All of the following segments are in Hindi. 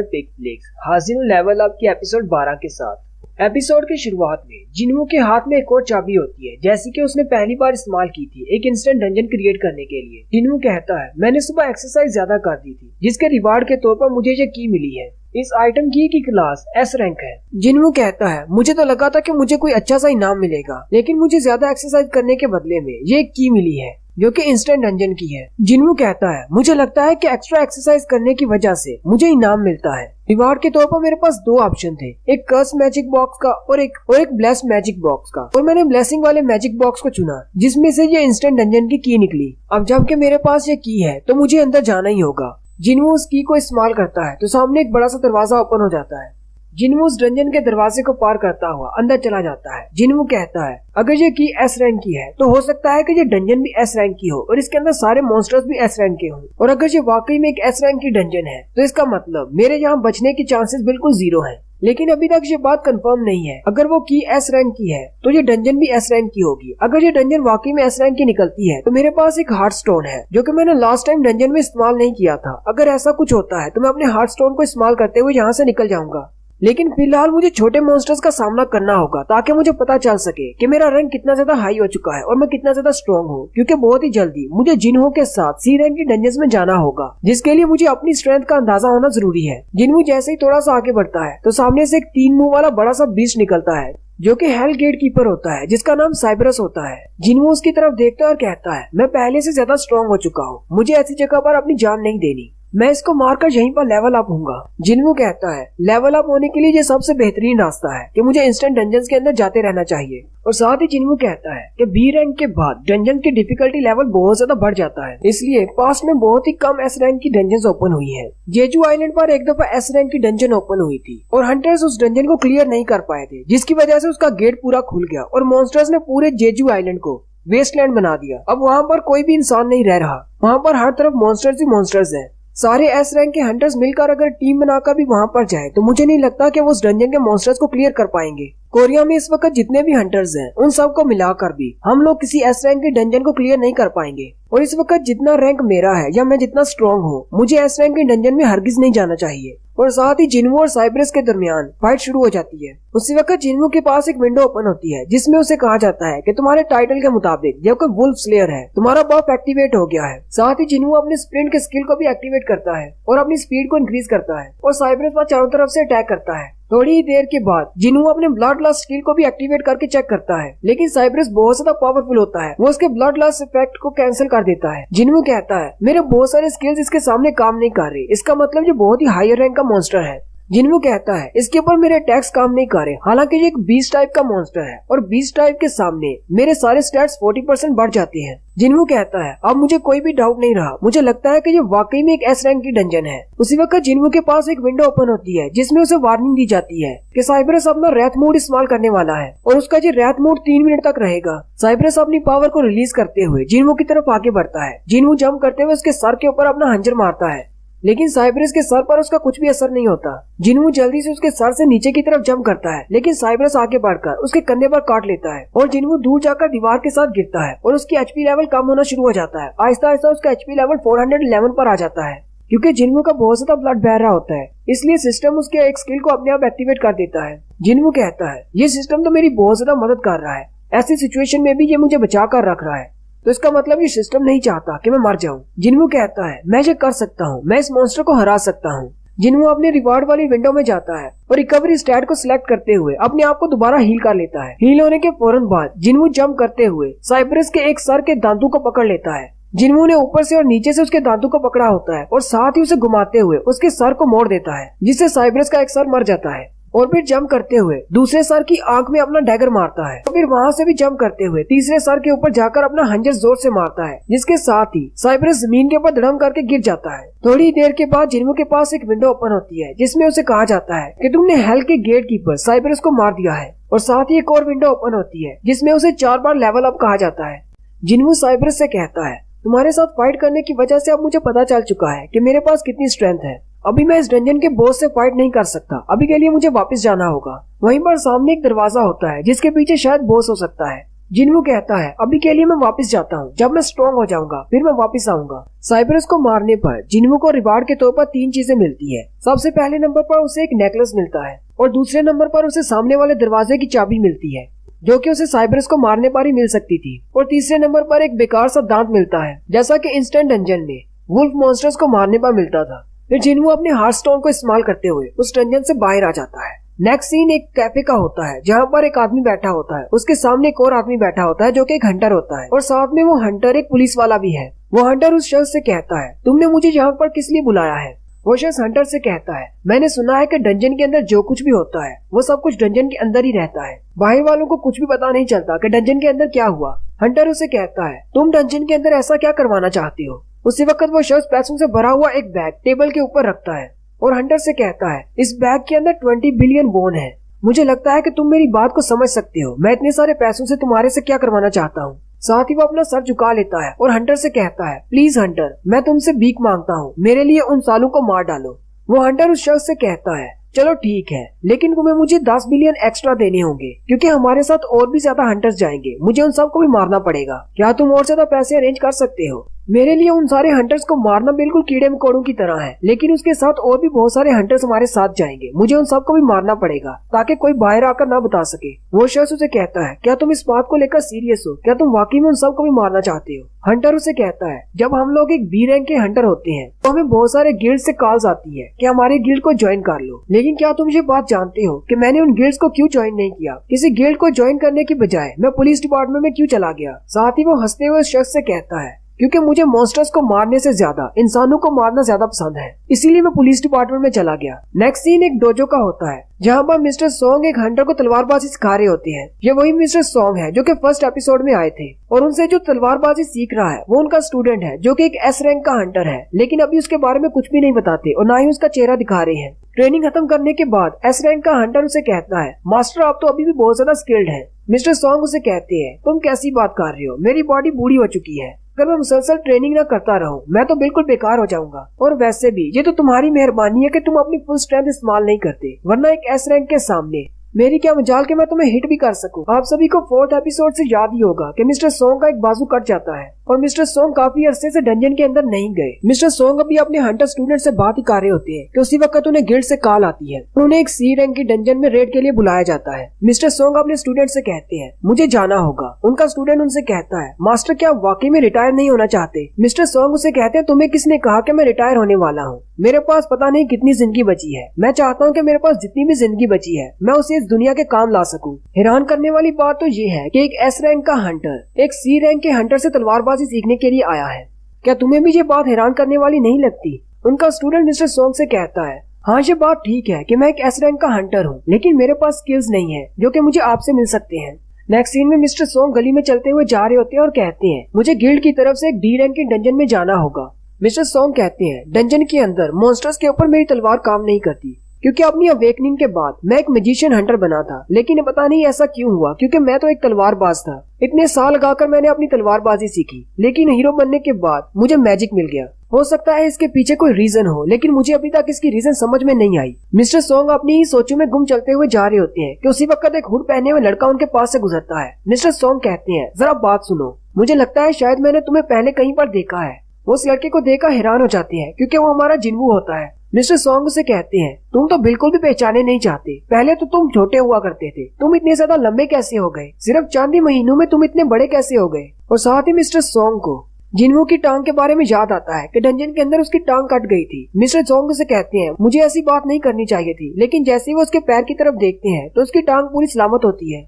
पिक फ्लिक्स हाजिर लेवल अप की एपिसोड 12 के साथ। एपिसोड की शुरुआत में जिन्हों के हाथ में एक और चाबी होती है जैसी कि उसने पहली बार इस्तेमाल की थी एक इंस्टेंट डंजन क्रिएट करने के लिए। जिन्हों कहता है मैंने सुबह एक्सरसाइज ज्यादा कर दी थी जिसके रिवार्ड के तौर पर मुझे ये की मिली है। इस आइटम की क्लास एस रैंक है। जिन्हों कहता है मुझे तो लगा था कि मुझे कोई अच्छा सा इनाम मिलेगा लेकिन मुझे ज्यादा एक्सरसाइज करने के बदले में ये एक की मिली है जो कि इंस्टेंट डंजन की है। जिन्हों कहता है मुझे लगता है कि एक्स्ट्रा एक्सरसाइज करने की वजह से मुझे इनाम मिलता है। रिवार्ड के तौर पर मेरे पास दो ऑप्शन थे, एक कर्स मैजिक बॉक्स का और एक ब्लेस मैजिक बॉक्स का, और मैंने ब्लेसिंग वाले मैजिक बॉक्स को चुना जिसमें से ये इंस्टेंट डंजन की निकली। अब जबकि मेरे पास ये की है तो मुझे अंदर जाना ही होगा। जिन्हों उस की को इस्तेमाल करता है तो सामने एक बड़ा सा दरवाजा ओपन हो जाता है। जिन्हों उस डंजन के दरवाजे को पार करता हुआ अंदर चला जाता है। जिन्हों कहता है अगर ये की एस रैंक की है तो हो सकता है कि ये डंजन भी एस रैंक की हो और इसके अंदर सारे मॉन्स्टर्स भी एस रैंक के हों, और अगर ये वाकई में एक एस रैंक की डंजन है तो इसका मतलब मेरे यहाँ बचने की चांसेस बिल्कुल 0 है। लेकिन अभी तक ये बात कंफर्म नहीं है। अगर वो की एस रैंक की है तो ये डंजन भी एस रैंक की होगी। अगर ये डंजन वाकई में एस रैंक की निकलती है तो मेरे पास एक हार्ट स्टोन है जो कि मैंने लास्ट टाइम डंजन में इस्तेमाल नहीं किया था। अगर ऐसा कुछ होता है तो मैं अपने हार्ट स्टोन को इस्तेमाल करते हुए यहाँ से निकल जाऊंगा। लेकिन फिलहाल मुझे छोटे मॉन्स्टर्स का सामना करना होगा ताकि मुझे पता चल सके कि मेरा रैंक कितना ज्यादा हाई हो चुका है और मैं कितना ज्यादा स्ट्रॉन्ग हूँ, क्योंकि बहुत ही जल्दी मुझे जिन्हों के साथ सी रैंक की डंजन्स में जाना होगा जिसके लिए मुझे अपनी स्ट्रेंथ का अंदाजा होना जरूरी है। जिन्हों जैसे ही थोड़ा सा आगे बढ़ता है तो सामने से एक 3 मुंह वाला बड़ा सा बीस्ट निकलता है जो कि हेल गेट कीपर होता है जिसका नाम साइबरस होता है। जिन्हों उसकी तरफ देखता है और कहता है मैं पहले से ज्यादा स्ट्रॉन्ग हो चुका हूँ, मुझे ऐसी जगह पर अपनी जान नहीं देनी, मैं इसको मारकर यहीं पर लेवल अप होऊंगा। जिन्हों कहता है लेवल अप होने के लिए ये सबसे बेहतरीन रास्ता है कि मुझे इंस्टेंट डंजन्स के अंदर जाते रहना चाहिए। और साथ ही जिन्हों कहता है कि बी रैंक के बाद डंजन की डिफिकल्टी लेवल बहुत ज्यादा बढ़ जाता है, इसलिए पास्ट में बहुत ही कम एस रैंक की डंजन्स ओपन हुई है। जेजू आइलैंड पर एक दफा एस रैंक की डंजन ओपन हुई थी और हंटर्स उस डंजन को क्लियर नहीं कर पाए थे जिसकी वजह से उसका गेट पूरा खुल गया और मॉन्स्टर्स ने पूरे जेजू आइलैंड को वेस्टलैंड बना दिया। अब वहाँ पर कोई भी इंसान नहीं रह रहा, वहाँ पर हर तरफ मॉन्स्टर्स ही मॉन्स्टर्स हैं। सारे एस रैंक के हंटर्स मिलकर अगर टीम बनाकर भी वहाँ पर जाए तो मुझे नहीं लगता कि वो उस डंजन के मॉन्स्टर्स को क्लियर कर पाएंगे। कोरिया में इस वक्त जितने भी हंटर्स हैं उन सबको मिलाकर भी हम लोग किसी एस रैंक के डंजन को क्लियर नहीं कर पाएंगे। और इस वक्त जितना रैंक मेरा है या मैं जितना स्ट्रॉन्ग हूँ, मुझे एस रैंक के डंजन में हरगिज नहीं जाना चाहिए। और साथ ही जिन्हों और साइबरस के दरमियान फाइट शुरू हो जाती है। उसी वक्त जिन्हों के पास एक विंडो ओपन होती है जिसमें उसे कहा जाता है कि तुम्हारे टाइटल के मुताबिक जब कोई वुल्फ स्लेयर है तुम्हारा बफ एक्टिवेट हो गया है। साथ ही जिन्हों अपने स्प्रिंट के स्किल को भी एक्टिवेट करता है और अपनी स्पीड को इंक्रीज करता है और साइबरस पर चारों तरफ से अटैक करता है। थोड़ी ही देर के बाद जिन्हों अपने ब्लड लॉस स्किल को भी एक्टिवेट करके चेक करता है, लेकिन साइबरस बहुत ज्यादा पावरफुल होता है, वो उसके ब्लड लॉस इफेक्ट को कैंसिल कर देता है। जिन्हों कहता है मेरे बहुत सारे स्किल्स इसके सामने काम नहीं कर रहे, इसका मतलब ये बहुत ही हायर रैंक का मॉन्स्टर है। जिन्हों कहता है इसके ऊपर मेरे अटैक्स काम नहीं कर रहे, हालांकि ये एक बीस्ट टाइप का मॉन्स्टर है और बीस्ट टाइप के सामने मेरे सारे स्टैट्स 40% बढ़ जाते हैं। जिन्हों कहता है अब मुझे कोई भी डाउट नहीं रहा, मुझे लगता है कि ये वाकई में एक एस रैंक की डंजन है। उसी वक्त जिन्हों के पास एक विंडो ओपन होती है जिसमें उसे वार्निंग दी जाती है कि साइबरस अपना रैथ मोड इस्तेमाल करने वाला है और उसका ये रैथ मोड 3 मिनट तक रहेगा। साइबरस अपनी पावर को रिलीज करते हुए जिन्हों की तरफ आगे बढ़ता है। जिन्हों जंप करते हुए उसके सर के ऊपर अपना हंजर मारता है, लेकिन साइबरस के सर पर उसका कुछ भी असर नहीं होता। जिन्हों जल्दी से उसके सर से नीचे की तरफ जंप करता है, लेकिन साइबरस आगे बढ़कर उसके कंधे पर काट लेता है और जिन्हों दूर जाकर दीवार के साथ गिरता है और उसकी एचपी लेवल कम होना शुरू हो जाता है। आहिस्ता आहिस्ता उसका एचपी लेवल 411 पर आ जाता है। क्योंकि जिन्हों का बहुत ज्यादा ब्लड बह रहा होता है इसलिए सिस्टम उसके एक स्किल को अपने आप एक्टिवेट कर देता है। जिन्हों कहता है ये सिस्टम तो मेरी बहुत ज्यादा मदद कर रहा है, ऐसी सिचुएशन में भी ये मुझे बचा कर रख रहा है, तो इसका मतलब ये सिस्टम नहीं चाहता कि मैं मर जाऊं। जिन्हों कहता है मैं ये कर सकता हूँ, मैं इस मॉन्स्टर को हरा सकता हूँ। जिन्हों अपने रिवार्ड वाली विंडो में जाता है और रिकवरी स्टैट को सिलेक्ट करते हुए अपने आप को दोबारा हील कर लेता है। हील होने के फौरन बाद जिन्हों जंप करते हुए साइबरस के एक सर के दांतों को पकड़ लेता है। जिन्हों ने ऊपर से और नीचे से उसके दांतों को पकड़ा होता है और साथ ही उसे घुमाते हुए उसके सर को मोड़ देता है, जिससे साइबरस का एक सर मर जाता है। और फिर जंप करते हुए दूसरे सर की आंख में अपना डैगर मारता है और फिर वहाँ से भी जंप करते हुए तीसरे सर के ऊपर जाकर अपना हंजर जोर से मारता है, जिसके साथ ही साइबरस जमीन के ऊपर धड़म करके गिर जाता है। थोड़ी देर के बाद जिन्हों के पास एक विंडो ओपन होती है जिसमें उसे कहा जाता है कि तुमने हेल के गेट कीपर साइबरस को मार दिया है, और साथ ही एक और विंडो ओपन होती है जिसमें उसे 4 बार लेवल अप कहा जाता है। जिन्हों साइबरस से कहता है तुम्हारे साथ फाइट करने की वजह से अब मुझे पता चल चुका है कि मेरे पास कितनी स्ट्रेंथ है। अभी मैं इस डंजन के बॉस से फाइट नहीं कर सकता, अभी के लिए मुझे वापस जाना होगा। वहीं पर सामने एक दरवाजा होता है जिसके पीछे शायद बॉस हो सकता है। जिन्वू कहता है अभी के लिए मैं वापस जाता हूँ, जब मैं स्ट्रॉन्ग हो जाऊंगा फिर मैं वापस आऊंगा। साइप्रस को मारने पर जिन्वू को रिवार्ड के तौर पर 3 चीजें मिलती है। सबसे पहले नंबर पर उसे एक नेकलेस मिलता है और दूसरे नंबर पर उसे सामने वाले दरवाजे की चाबी मिलती है जो कि उसे साइप्रस को मारने पर ही मिल सकती थी, और तीसरे नंबर पर एक बेकार सा दांत मिलता है जैसा कि इंस्टेंट डंजन में वुल्फ मॉन्स्टर्स को मारने पर मिलता था। फिर जिन्वू अपने हार्ट स्टोन को इस्तेमाल करते हुए उस डंजन से बाहर आ जाता है। नेक्स्ट सीन एक कैफे का होता है जहाँ पर एक आदमी बैठा होता है, उसके सामने एक और आदमी बैठा होता है जो कि एक हंटर होता है और साथ में वो हंटर एक पुलिस वाला भी है। वो हंटर उस शख्स से कहता है तुमने मुझे यहाँ पर किस लिए बुलाया है। वो शख्स हंटर से कहता है मैंने सुना है कि डंजन के अंदर जो कुछ भी होता है वो सब कुछ डंजन के अंदर ही रहता है, बाहर वालों को कुछ भी पता नहीं चलता कि डंजन के अंदर क्या हुआ। हंटर उसे कहता है तुम डंजन के अंदर ऐसा क्या करवाना चाहती हो। उसी वक्त वो शख्स पैसों से भरा हुआ एक बैग टेबल के ऊपर रखता है और हंटर से कहता है इस बैग के अंदर 20 बिलियन बोन है। मुझे लगता है कि तुम मेरी बात को समझ सकते हो, मैं इतने सारे पैसों से तुम्हारे से क्या करवाना चाहता हूँ। साथ ही वो अपना सर झुका लेता है और हंटर से कहता है प्लीज हंटर, मैं तुमसे भीख मांगता हूँ, मेरे लिए उन सालों को मार डालो। वो हंटर उस शख्स से कहता है चलो ठीक है, लेकिन तुम्हें मुझे 10 बिलियन एक्स्ट्रा देने होंगे क्योंकि हमारे साथ और भी ज्यादा हंटर्स जाएंगे, मुझे उन सबको भी मारना पड़ेगा। क्या तुम और ज्यादा पैसे अरेंज कर सकते हो। मेरे लिए उन सारे हंटर्स को मारना बिल्कुल कीड़े मकोड़ों की तरह है, लेकिन उसके साथ और भी बहुत सारे हंटर्स हमारे साथ जाएंगे, मुझे उन सबको भी मारना पड़ेगा ताकि कोई बाहर आकर ना बता सके। वो शख्स उसे कहता है क्या तुम इस बात को लेकर सीरियस हो, क्या तुम वाकई में उन सबको भी मारना चाहते हो। हंटर उसे कहता है जब हम लोग एक बी रैंक के हंटर होते हैं तो हमें बहुत सारे गिल्ड से कॉल्स आती है कि हमारे गिल्ड को ज्वाइन कर लो, लेकिन क्या तुम ये बात जानते हो कि मैंने उन गिल्ड्स को क्यों ज्वाइन नहीं किया। किसी गिल्ड को ज्वाइन करने की बजाय मैं पुलिस डिपार्टमेंट में क्यों चला गया। साथ ही वो हंसते हुए उस शख्स से कहता है क्योंकि मुझे मॉन्स्टर्स को मारने से ज्यादा इंसानों को मारना ज्यादा पसंद है, इसीलिए मैं पुलिस डिपार्टमेंट में चला गया। नेक्स्ट सीन एक डोजो का होता है जहाँ पर मिस्टर सॉन्ग एक हंटर को तलवारबाजी सिखा रहे होते हैं। ये वही मिस्टर सॉन्ग है जो कि फर्स्ट एपिसोड में आए थे और उनसे जो तलवारबाजी सीख रहा है वो उनका स्टूडेंट है जो कि एक एस रैंक का हंटर है, लेकिन अभी उसके बारे में कुछ भी नहीं बताते और ना ही उसका चेहरा दिखा रहे हैं। ट्रेनिंग खत्म करने के बाद एस रैंक का हंटर उसे कहता है मास्टर आप तो अभी भी बहुत ज्यादा स्किल्ड है। मिस्टर सॉन्ग उसे कहते हैं तुम कैसी बात कर रहे हो, मेरी बॉडी बूढ़ी हो चुकी है, अगर मैं मुसलसल ट्रेनिंग न करता रहूं मैं तो बिल्कुल बेकार हो जाऊंगा। और वैसे भी ये तो तुम्हारी मेहरबानी है कि तुम अपनी फुल स्ट्रेंथ इस्तेमाल नहीं करते, वरना एक एस रैंक के सामने मेरी क्या मजाल के मैं तुम्हें हिट भी कर सकूं। आप सभी को 4th एपिसोड से याद ही होगा कि मिस्टर सॉन्ग का एक बाजू कट जाता है और मिस्टर सॉन्ग काफी अरसे से डंजन के अंदर नहीं गए। मिस्टर सॉन्ग अभी अपने हंटर स्टूडेंट से बात ही कर रहे होते हैं कि उसी वक्त उन्हें गिल्ड से कॉल आती है, उन्हें एक सी रैंक की डंजन में रेड के लिए बुलाया जाता है। मिस्टर सॉन्ग अपने स्टूडेंट से कहते हैं मुझे जाना होगा। उनका स्टूडेंट उनसे कहता है मास्टर क्या आप वाकई में रिटायर नहीं होना चाहते। मिस्टर सॉन्ग उसे कहते हैं तुम्हें किसने कहा कि मैं रिटायर होने वाला हूँ, मेरे पास पता नहीं कितनी जिंदगी बची है, मैं चाहता हूँ कि मेरे पास जितनी भी जिंदगी बची है मैं उसे इस दुनिया के काम ला सकूं। हैरान करने वाली बात तो ये है कि एक एस रैंक का हंटर एक सी रैंक के हंटर से तलवारबाजी सीखने के लिए आया है। क्या तुम्हें भी ये बात हैरान करने वाली नहीं लगती। उनका स्टूडेंट मिस्टर सॉन्ग से कहता है हाँ ये बात ठीक है कि मैं एक एस रैंक का हंटर हूँ, लेकिन मेरे पास स्किल्स नहीं है जो कि मुझे आपसे मिल सकते हैं। नेक्स्ट सीन में मिस्टर सॉन्ग गली में चलते हुए जा रहे होते हैं और कहते हैं मुझे गिल्ड की तरफ से एक डी रैंक के डंजन में जाना होगा। मिस्टर सॉन्ग कहते हैं डंजन के अंदर मॉन्स्टर्स के ऊपर मेरी तलवार काम नहीं करती क्योंकि अपनी अवेकनिंग के बाद मैं एक मैजिशियन हंटर बना था, लेकिन पता नहीं ऐसा क्यों हुआ क्योंकि मैं तो एक तलवारबाज था। इतने साल लगाकर मैंने अपनी तलवारबाजी सीखी, लेकिन हीरो बनने के बाद मुझे मैजिक मिल गया। हो सकता है इसके पीछे कोई रीजन हो, लेकिन मुझे अभी तक इसकी रीजन समझ में नहीं आई। मिस्टर सॉन्ग अपनी ही सोचों में गुम चलते हुए जा रहे होते हैं कि उसी वक्त एक हुड पहने हुए लड़का उनके पास से गुजरता है। मिस्टर सॉन्ग कहते हैं जरा बात सुनो, मुझे लगता है शायद मैंने तुम्हें पहले कहीं पर देखा है। वो उस लड़के को देखकर हैरान हो जाते हैं क्योंकि वो हमारा जिन्वू होता है। मिस्टर सॉन्ग से कहते हैं तुम तो बिल्कुल भी पहचाने नहीं चाहते, पहले तो तुम छोटे हुआ करते थे, तुम इतने ज्यादा लंबे कैसे हो गए, सिर्फ चंद ही महीनों में तुम इतने बड़े कैसे हो गए। और साथ ही मिस्टर सॉन्ग को जिन्वू की टांग के बारे में याद आता है कि डंजन के अंदर उसकी टांग कट गई थी। मिस्टर सॉन्ग से कहते हैं मुझे ऐसी बात नहीं करनी चाहिए थी, लेकिन जैसे ही वो उसके पैर की तरफ देखते हैं तो उसकी टांग पूरी सलामत होती है।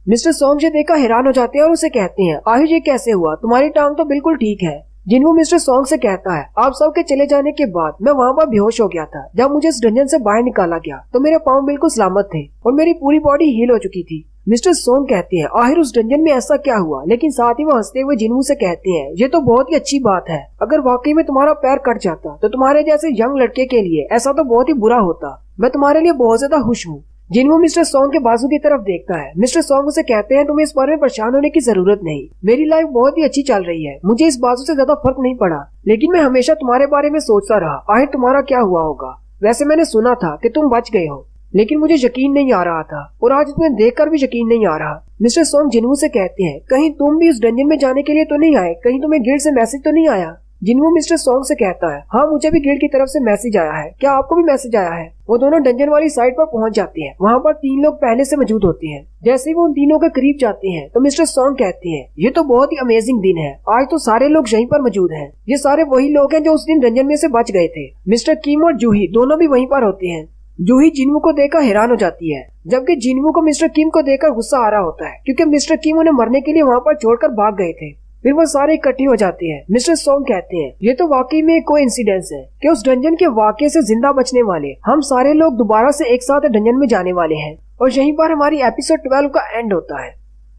मिस्टर सॉन्ग से देखकर हैरान हो जाते हैं और उसे कहते हैं आहिर ये कैसे हुआ, तुम्हारी टांग तो बिल्कुल ठीक है। जिन्वू मिस्टर सॉन्ग से कहता है आप सबके चले जाने के बाद मैं वहाँ पर बेहोश हो गया था। जब मुझे इस डंजन से बाहर निकाला गया तो मेरे पाँव बिल्कुल सलामत थे और मेरी पूरी बॉडी हील हो चुकी थी। मिस्टर सॉन्ग कहते हैं आखिर उस डंजन में ऐसा क्या हुआ, लेकिन साथ ही वो हंसते हुए जिन्वू से कहते हैं ये तो बहुत ही अच्छी बात है, अगर वाकई में तुम्हारा पैर कट जाता तो तुम्हारे जैसे यंग लड़के के लिए ऐसा तो बहुत ही बुरा होता। मैं तुम्हारे लिए बहुत ज्यादा खुश हूँ। जिन्वू मिस्टर सॉन्ग के बाजू की तरफ देखता है। मिस्टर सॉन्ग उसे कहते हैं तुम्हें इस बारे में परेशान होने की जरूरत नहीं, मेरी लाइफ बहुत ही अच्छी चल रही है, मुझे इस बाजू से ज्यादा फर्क नहीं पड़ा, लेकिन मैं हमेशा तुम्हारे बारे में सोचता रहा आखिर तुम्हारा क्या हुआ होगा। वैसे मैंने सुना था कि तुम बच गए हो। लेकिन मुझे यकीन नहीं आ रहा था और आज तुम्हें देखकर भी यकीन नहीं आ रहा। मिस्टर सॉन्ग जिन्हू से कहते हैं, कहीं तुम भी उस डंजन में जाने के लिए तो नहीं आए, कहीं तुम्हें गिल्ड से मैसेज तो नहीं आया। जिन्हू मिस्टर सॉन्ग से कहता है, हाँ मुझे भी गिल्ड की तरफ से मैसेज आया है, क्या आपको भी मैसेज आया है। वो दोनों डंजन वाली साइड पर पहुंच जाते हैं। वहाँ पर 3 लोग पहले से मौजूद होते हैं। जैसे ही वो उन तीनों के करीब जाते हैं तो मिस्टर सॉन्ग कहते हैं, ये तो बहुत ही अमेजिंग दिन है, आज तो सारे लोग यहीं पर मौजूद हैं। ये सारे वही लोग हैं जो उस दिन डंजन में से बच गए थे। मिस्टर किम और जूही दोनों भी वहीं पर होते हैं। जूही जिन्हू को देखकर हैरान हो जाती है, जबकि जिन्हू को मिस्टर किम को देखकर गुस्सा आ रहा होता है, क्योंकि मिस्टर किम उन्हें मरने के लिए वहाँ पर छोड़कर भाग गए थे। फिर वो सारे इकट्ठे हो जाते हैं। मिस्टर सॉन्ग कहते हैं, ये तो वाकई में एक कोइंसिडेंस है कि उस डंजन के वाकये से जिंदा बचने वाले हम सारे लोग दोबारा से एक साथ डंजन में जाने वाले हैं। और यहीं पर हमारी एपिसोड 12 का एंड होता है।